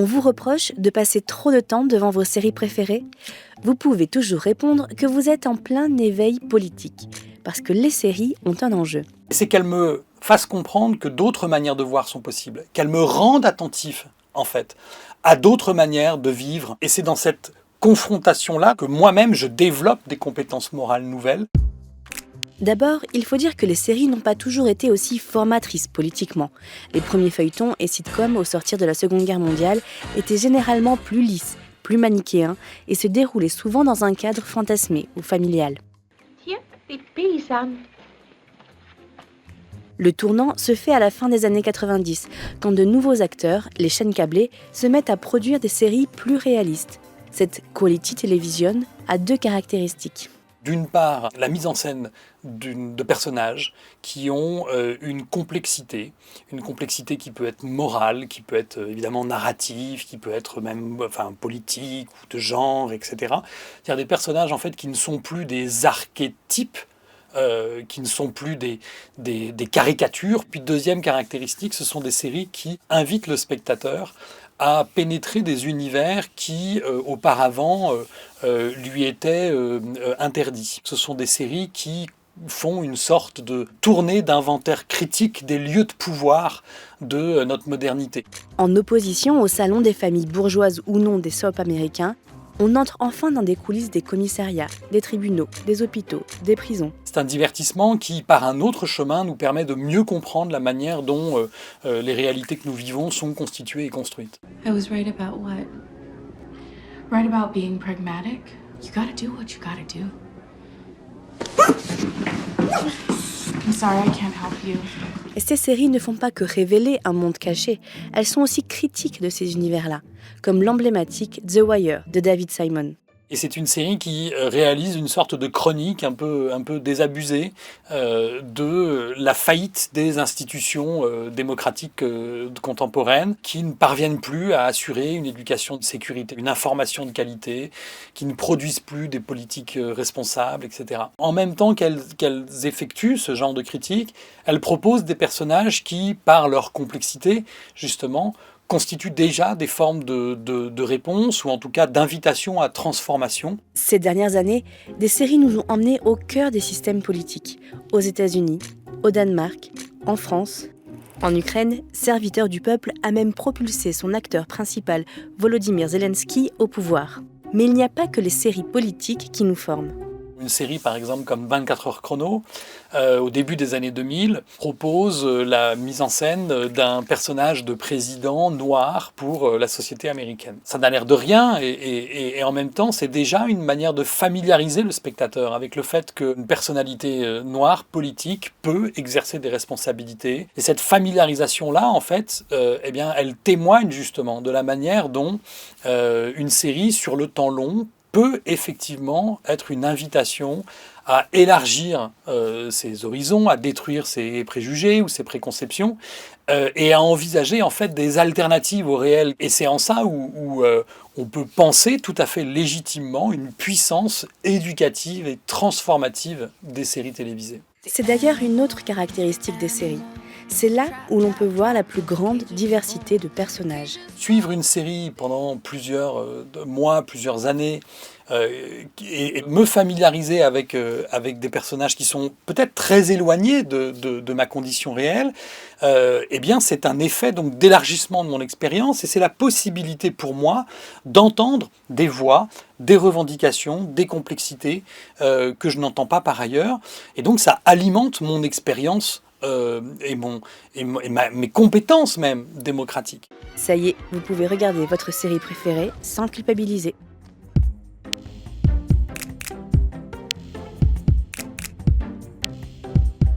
On vous reproche de passer trop de temps devant vos séries préférées ? Vous pouvez toujours répondre que vous êtes en plein éveil politique, parce que les séries ont un enjeu. C'est qu'elles me fassent comprendre que d'autres manières de voir sont possibles, qu'elles me rendent attentif, en fait, à d'autres manières de vivre. Et c'est dans cette confrontation-là que moi-même, je développe des compétences morales nouvelles. D'abord, il faut dire que les séries n'ont pas toujours été aussi formatrices politiquement. Les premiers feuilletons et sitcoms au sortir de la Seconde Guerre mondiale étaient généralement plus lisses, plus manichéens et se déroulaient souvent dans un cadre fantasmé ou familial. Le tournant se fait à la fin des années 90, quand de nouveaux acteurs, les chaînes câblées, se mettent à produire des séries plus réalistes. Cette quality television a deux caractéristiques. D'une part, la mise en scène de personnages qui ont une complexité qui peut être morale, qui peut être évidemment narrative, qui peut être même politique ou de genre, etc. C'est-à-dire des personnages en fait qui ne sont plus des archétypes, qui ne sont plus des caricatures. Puis deuxième caractéristique, ce sont des séries qui invitent le spectateur à pénétrer des univers qui, auparavant, lui étaient interdits. Ce sont des séries qui font une sorte de tournée d'inventaire critique des lieux de pouvoir de notre modernité. En opposition au salon des familles bourgeoises ou non des soaps américains, on entre enfin dans des coulisses des commissariats, des tribunaux, des hôpitaux, des prisons. C'est un divertissement qui, par un autre chemin, nous permet de mieux comprendre la manière dont les réalités que nous vivons sont constituées et construites. I was right about what? Right about being pragmatic? You gotta do what you gotta do. I'm sorry, I can't help you. Et ces séries ne font pas que révéler un monde caché, elles sont aussi critiques de ces univers-là, comme l'emblématique The Wire de David Simon. Et c'est une série qui réalise une sorte de chronique un peu désabusée de la faillite des institutions démocratiques contemporaines qui ne parviennent plus à assurer une éducation de sécurité, une information de qualité, qui ne produisent plus des politiques responsables, etc. En même temps qu'elles effectuent ce genre de critique, elles proposent des personnages qui, par leur complexité, justement, constituent déjà des formes de réponse, ou en tout cas d'invitation à transformation. Ces dernières années, des séries nous ont emmenés au cœur des systèmes politiques, aux États-Unis, au Danemark, en France. En Ukraine, Serviteur du peuple a même propulsé son acteur principal, Volodymyr Zelensky, au pouvoir. Mais il n'y a pas que les séries politiques qui nous forment. Une série, par exemple, comme 24 heures chrono, au début des années 2000, propose la mise en scène d'un personnage de président noir pour la société américaine. Ça n'a l'air de rien, et en même temps, c'est déjà une manière de familiariser le spectateur avec le fait qu'une personnalité noire, politique, peut exercer des responsabilités. Et cette familiarisation-là, en fait, elle témoigne justement de la manière dont une série, sur le temps long, peut effectivement être une invitation à élargir ses horizons, à détruire ses préjugés ou ses préconceptions, et à envisager en fait des alternatives au réel. Et c'est en ça où on peut penser tout à fait légitimement une puissance éducative et transformative des séries télévisées. C'est d'ailleurs une autre caractéristique des séries. C'est là où l'on peut voir la plus grande diversité de personnages. Suivre une série pendant plusieurs mois, plusieurs années, et me familiariser avec des personnages qui sont peut-être très éloignés de ma condition réelle, c'est un effet donc d'élargissement de mon expérience, et c'est la possibilité pour moi d'entendre des voix, des revendications, des complexités que je n'entends pas par ailleurs, et donc ça alimente mon expérience mes compétences même démocratiques. Ça y est, vous pouvez regarder votre série préférée sans culpabiliser.